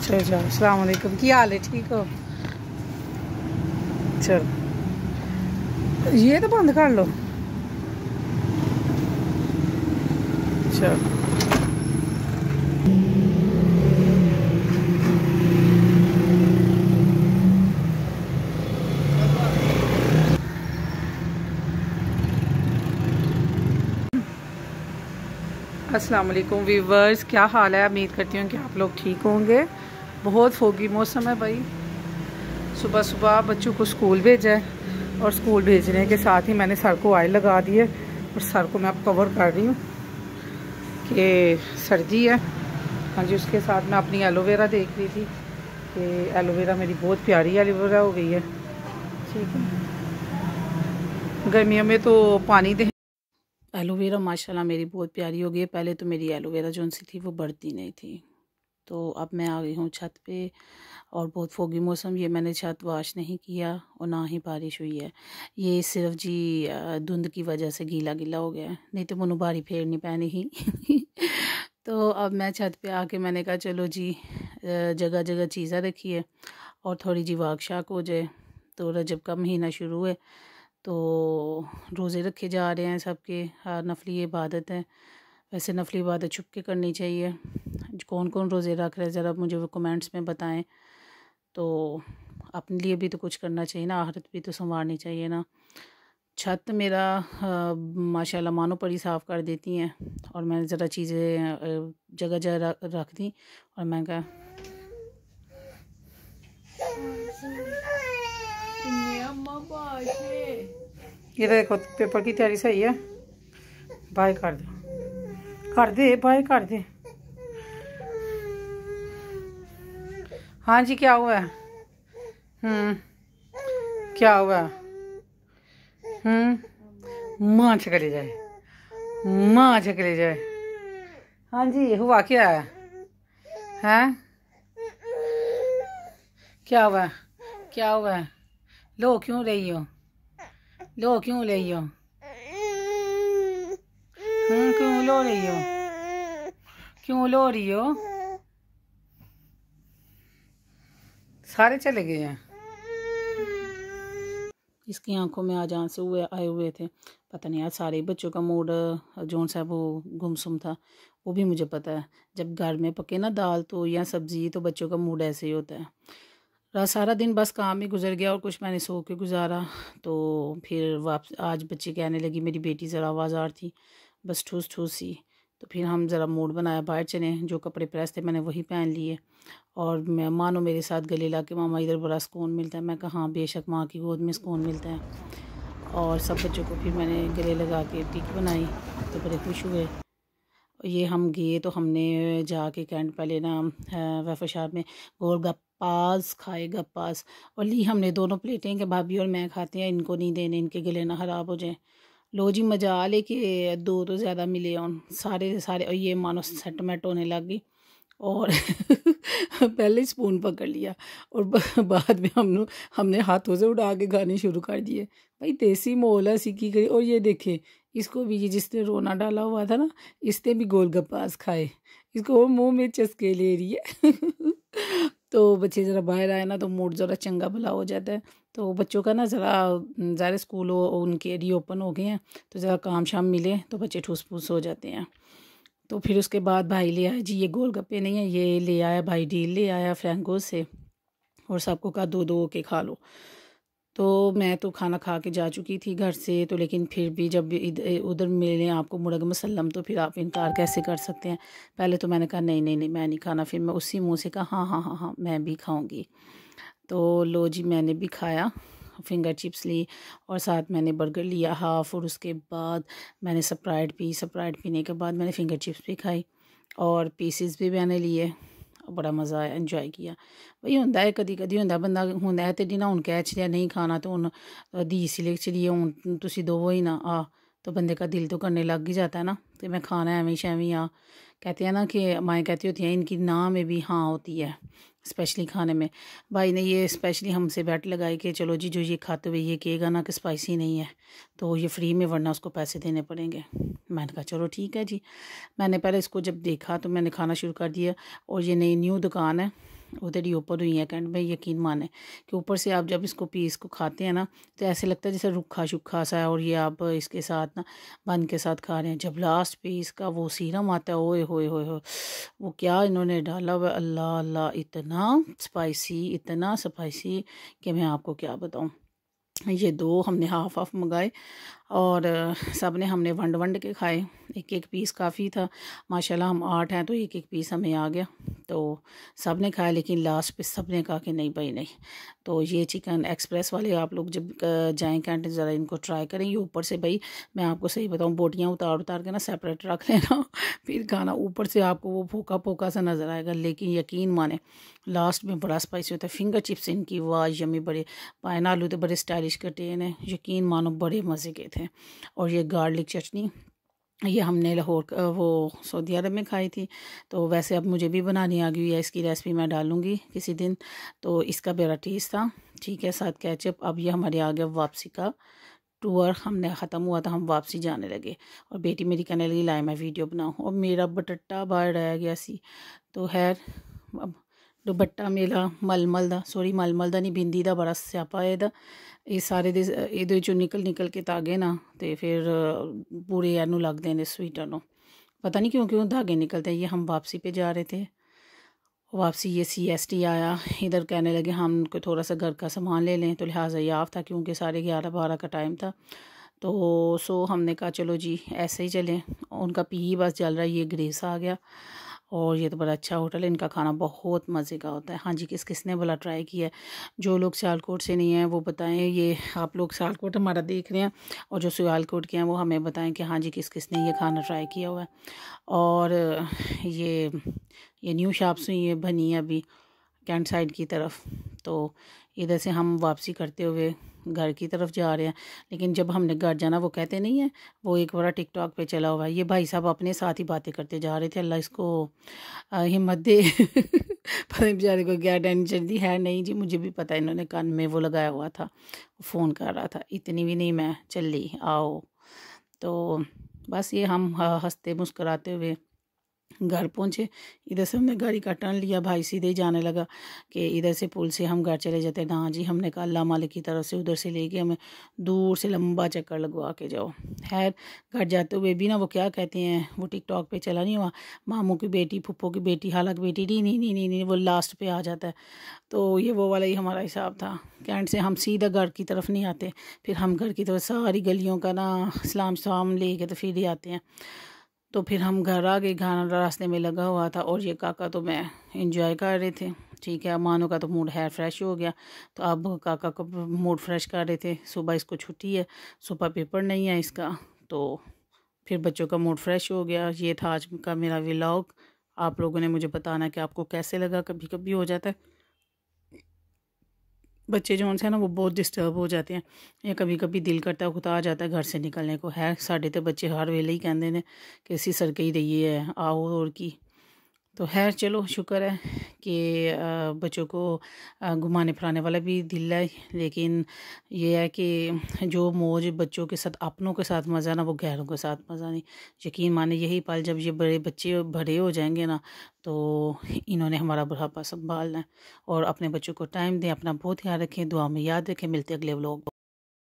चलो जाओ। अस्सलाम वालेकुम, की हाल है? ठीक हो? चलो ये तो बंद कर लो। चलो अस्सलाम वालेकुम व्यूवर्स, क्या हाल है? उम्मीद करती हूँ कि आप लोग ठीक होंगे। बहुत फोगी मौसम है भाई। सुबह सुबह बच्चों को स्कूल भेजा है और स्कूल भेजने के साथ ही मैंने सर को ऑयल लगा दी है और सर को मैं अब कवर कर रही हूँ कि सर्दी है। हाँ जी, उसके साथ मैं अपनी एलोवेरा देख रही थी कि एलोवेरा मेरी बहुत प्यारी एलोवेरा हो गई है। ठीक है, गर्मियों में तो पानी दे। एलोवेरा माशाल्लाह मेरी बहुत प्यारी हो गई है। पहले तो मेरी एलोवेरा जो सी थी वो बढ़ती नहीं थी। तो अब मैं आ गई हूँ छत पे और बहुत फोगी मौसम। ये मैंने छत वॉश नहीं किया और ना ही बारिश हुई है। ये सिर्फ जी धुंध की वजह से गीला गीला हो गया है, नहीं तो मनु बारी फेरनी पैनी ही। तो अब मैं छत पे आके मैंने कहा चलो जी जगह जगह चीज़ें रखी है और थोड़ी जी वाक शाक हो जाए। तो रजब का महीना शुरू है तो रोज़े रखे जा रहे हैं सबके। हर नफली इबादत है। वैसे नफली इबादत छुप के करनी चाहिए। कौन कौन रोज़े रख रहे हैं ज़रा मुझे वो कमेंट्स में बताएं। तो अपने लिए भी तो कुछ करना चाहिए ना, आखिरत भी तो संवारनी चाहिए ना। छत मेरा माशाल्लाह मानो परी साफ़ कर देती हैं और मैंने ज़रा चीज़ें जगह जगह रख दी और मैं कहा ये देखो पेपर की तैयारी सही है। बाय कर दो, कर दे बाय कर दे। हाँ जी, क्या हुआ है? क्या हुआ? माँ चले जाए, माँ चले जाए। हाँ जी, हुआ क्या है? हैं? क्या हुआ? क्या हुआ? लो क्यों रही हो? लो क्यों रही हो? क्यों लो रही हो? क्यों लो रही हो? सारे चले गए हैं। इसकी आंखों में आज आंसू आए हुए थे। पता नहीं आज सारे बच्चों का मूड जोन सा वो गुमसुम था। वो भी मुझे पता है, जब घर में पके ना दाल तो या सब्ज़ी तो बच्चों का मूड ऐसे ही होता है। सारा दिन बस काम ही गुजर गया और कुछ मैंने सो के गुजारा। तो फिर वापस आज बच्ची कहने लगी, मेरी बेटी ज़रा आवाज़ार थी, बस ठूस ठूस सी। तो फिर हम ज़रा मूड बनाया, बाहर चले। जो कपड़े प्रेस थे मैंने वही पहन लिए और मैं मानो मेरे साथ गले ला के मामा इधर बड़ा सुकून मिलता है। मैं कहा हाँ बेशक, माँ की गोद में सुकून मिलता है। और सब बच्चों को फिर मैंने गले लगा के टिक बनाई तो बड़े खुश हुए। ये हम गए तो हमने जाके कैंट पहले ना वेफर शॉप में गोलगप्पास खाए, गप्पास। और ली हमने दोनों प्लेटें के भाभी और मैं खाते हैं, इनको नहीं देने, इनके गले ना ख़राब हो जाए। लो जी मजा लेके दो तो ज़्यादा मिले और सारे सारे और ये मानो सेटमेंट होने लग गई और पहले स्पून पकड़ लिया और बाद में हमने हाथों से उड़ा के खाने शुरू कर दिए। भाई देसी मोल है सीखी गई। और ये देखे इसको भी, ये जिसने रोना डाला हुआ था ना, इसने भी गोलगप्पास खाए, इसको वो मुंह में चस्के ले रही है। तो बच्चे ज़रा बाहर आए ना तो मूड ज़रा चंगा भला हो जाता है। तो बच्चों का ना ज़रा स्कूल उनके रीओपन हो गए हैं तो ज़रा काम शाम मिले तो बच्चे ठूस फूस हो जाते हैं। तो फिर उसके बाद भाई ले आया जी, ये गोलगप्पे नहीं है, ये ले आया भाई डील ले आया फ्रैंको से और सबको कहा दो दो के खा लो। तो मैं तो खाना खा के जा चुकी थी घर से, तो लेकिन फिर भी जब उधर मिले आपको मुर्ग मुसल्लम तो फिर आप इनकार कैसे कर सकते हैं। पहले तो मैंने कहा नहीं नहीं नहीं मैं नहीं खाना, फिर मैं उसी मुंह से कहा हाँ हाँ हाँ हाँ मैं भी खाऊंगी। तो लो जी मैंने भी खाया, फिंगर चिप्स ली और साथ मैंने बर्गर लिया हाफ़ और उसके बाद मैंने स्प्राइट पी। स्प्राइट पीने के बाद मैंने फिंगर चिप्स भी खाई और पीसेस भी मैंने लिए। बड़ा मज़ा आया, इंजॉय किया। वही होंदा है कदी कदी होंदा बंदा होंदा है ते ना हुन कह छड़िया नहीं खाना तो हुन दी सी ले चलिए हुन तुसी दोवो ही ना तो बंदे का दिल तो करने लग ही जाता है ना। तो मैं खाना एवं शैवी कहते हैं ना कि माएँ कहती होती हैं इनकी ना में भी हाँ होती है स्पेशली खाने में। भाई ने ये स्पेशली हमसे बैट लगाई कि चलो जी जो ये खाते हुए ये कहेगा ना कि स्पाइसी नहीं है तो ये फ्री में, वरना उसको पैसे देने पड़ेंगे। मैंने कहा चलो ठीक है जी। मैंने पहले इसको जब देखा तो मैंने खाना शुरू कर दिया। और ये नई न्यू दुकान है वो तेरी ऊपर हुई है कैंट में। यकीन माने कि ऊपर से आप जब इसको पीस को खाते हैं ना तो ऐसे लगता है जैसे रूखा शुखा सा है, और ये आप इसके साथ ना बन के साथ खा रहे हैं। जब लास्ट पे इसका वो सीरम आता है, ओए होए होए होए, वो क्या इन्होंने डाला हुआ, अल्लाह अल्लाह, इतना स्पाइसी कि मैं आपको क्या बताऊँ। ये 2 हमने हाफ़ हाफ़ मंगाए और सब ने हमने वंड वंड के खाए। एक एक पीस काफ़ी था, माशाल्लाह हम 8 हैं तो एक एक पीस हमें आ गया, तो सब ने खाया। लेकिन लास्ट पे सब ने कहा कि नहीं भाई नहीं। तो ये चिकन एक्सप्रेस वाले आप लोग जब जाएँ कैंट ज़रा इनको ट्राई करें। ये ऊपर से भाई मैं आपको सही बताऊँ, बोटियाँ उतार उतार के ना सेपरेट रख लेना फिर खाना। ऊपर से आपको वो फोका फोका सा नज़र आएगा, लेकिन यकीन माने लास्ट में बड़ा स्पाइसी होता है। फिंगर चिप्स इनकी वाह यम्मी, बड़े पाइन आलू तो बड़े स्टाइलिश कटे हैं, यकीन मानो बड़े मज़े के थे। और ये गार्लिक चटनी ये हमने लाहौर वो सऊदी अरब में खाई थी, तो वैसे अब मुझे भी बनानी आ गई है। इसकी रेसिपी मैं डालूँगी किसी दिन। तो इसका बड़ा टेस्ट था, ठीक है, साथ केचप। अब ये हमारे आ गया वापसी का टूर, हमने ख़त्म हुआ था, हम वापसी जाने लगे। और बेटी मेरी कहने लगी लाए मैं वीडियो बनाऊँ, और मेरा बटट्टा बाहर रह गया सी। तो खैर अब दुपट्टा मेरा मलमल दा, सॉरी मलमल दा नहीं, बिंदी दा बड़ा स्यापा है दा। ये सारे दे ਇਹਦੇ ਚੋਂ निकल के धागे ना तो फिर पूरे एनू लगते हैं स्वीटर नो, पता नहीं क्यों क्यों धागे निकलते हैं। ये हम वापसी पे जा रहे थे, वापसी ये CST आया, इधर कहने लगे हम को थोड़ा सा घर का सामान ले लें, तो लिहाजा ये ऑफ था क्योंकि 11:30-12 का टाइम था। तो हमने कहा चलो जी ऐसे ही चलें। उनका पी बस चल रहा है, ये ग्रेस आ गया। और ये तो बड़ा अच्छा होटल है, इनका खाना बहुत मज़े का होता है। हाँ जी, किसने भला ट्राई किया है? जो लोग सियालकोट से नहीं हैं वो बताएं। ये आप लोग सियालकोट हमारा देख रहे हैं, और जो सियालकोट के हैं वो हमें बताएं कि हाँ जी किसने ये खाना ट्राई किया हुआ है। और ये न्यू शॉप्स हुई है बनी है अभी कैंट साइड की तरफ। तो इधर से हम वापसी करते हुए घर की तरफ जा रहे हैं। लेकिन जब हमने घर जाना, वो कहते नहीं है वो एक बार टिकटॉक पे चला हुआ है, ये भाई साहब अपने साथ ही बातें करते जा रहे थे। अल्लाह इसको हिम्मत दे पता नहीं बेचारे को क्या टेंशन दी है। नहीं जी मुझे भी पता है, इन्होंने कान में वो लगाया हुआ था, फ़ोन कर रहा था। इतनी भी नहीं मैं चली आओ। तो बस ये हम हंसते मुस्कुराते हुए घर पहुँचे। इधर से हमने गाड़ी का टर्न लिया, भाई सीधे ही जाने लगा कि इधर से पुल से हम घर चले जाते। ना जी, हमने कहा अल्लाह मालिक की तरफ से उधर से लेके हमें दूर से लंबा चक्कर लगवा के जाओ। खैर घर जाते हुए भी ना वो क्या कहते हैं, वो टिकटॉक पे चला नहीं हुआ, मामू की बेटी फूफो की बेटी हालांकि बेटी नहीं, वो लास्ट पे आ जाता है। तो ये वो वाला ही हमारा हिसाब था। कैंट से हम सीधा घर की तरफ नहीं आते, फिर हम घर की तरफ सारी गलियों का ना सलाम ले के तो फिर ही आते हैं। तो फिर हम घर आ गए, गाना रास्ते में लगा हुआ था, और ये काका तो मैं इंजॉय कर रहे थे। ठीक है, मानो का तो मूड है फ्रेश हो गया, तो अब काका को मूड फ्रेश कर रहे थे। सुबह इसको छुट्टी है, सुबह पेपर नहीं है इसका, तो फिर बच्चों का मूड फ्रेश हो गया। ये था आज का मेरा व्लॉग। आप लोगों ने मुझे बताना कि आपको कैसे लगा। कभी कभी हो जाता है बच्चे जो हैं ना वो बहुत डिस्टर्ब हो जाते हैं, या कभी कभी दिल करता है खुद आ जाता है घर से निकलने को। है साढ़े तो बच्चे हर वेले ही कहते हैं कि इसी सड़क ही रही है आओ और की। तो खैर चलो शुक्र है कि बच्चों को घुमाने फिराने वाला भी दिल है। लेकिन ये है कि जो मौज बच्चों के साथ, अपनों के साथ मज़ा ना, वो गैरों के साथ मज़ा नहीं। यकीन माने यही पल जब ये बड़े बच्चे बड़े हो जाएंगे ना, तो इन्होंने हमारा बुढ़ापा संभालना है। और अपने बच्चों को टाइम दें, अपना बहुत ख्याल रखें, दुआ में याद रखें। मिलते अगले व्लॉग।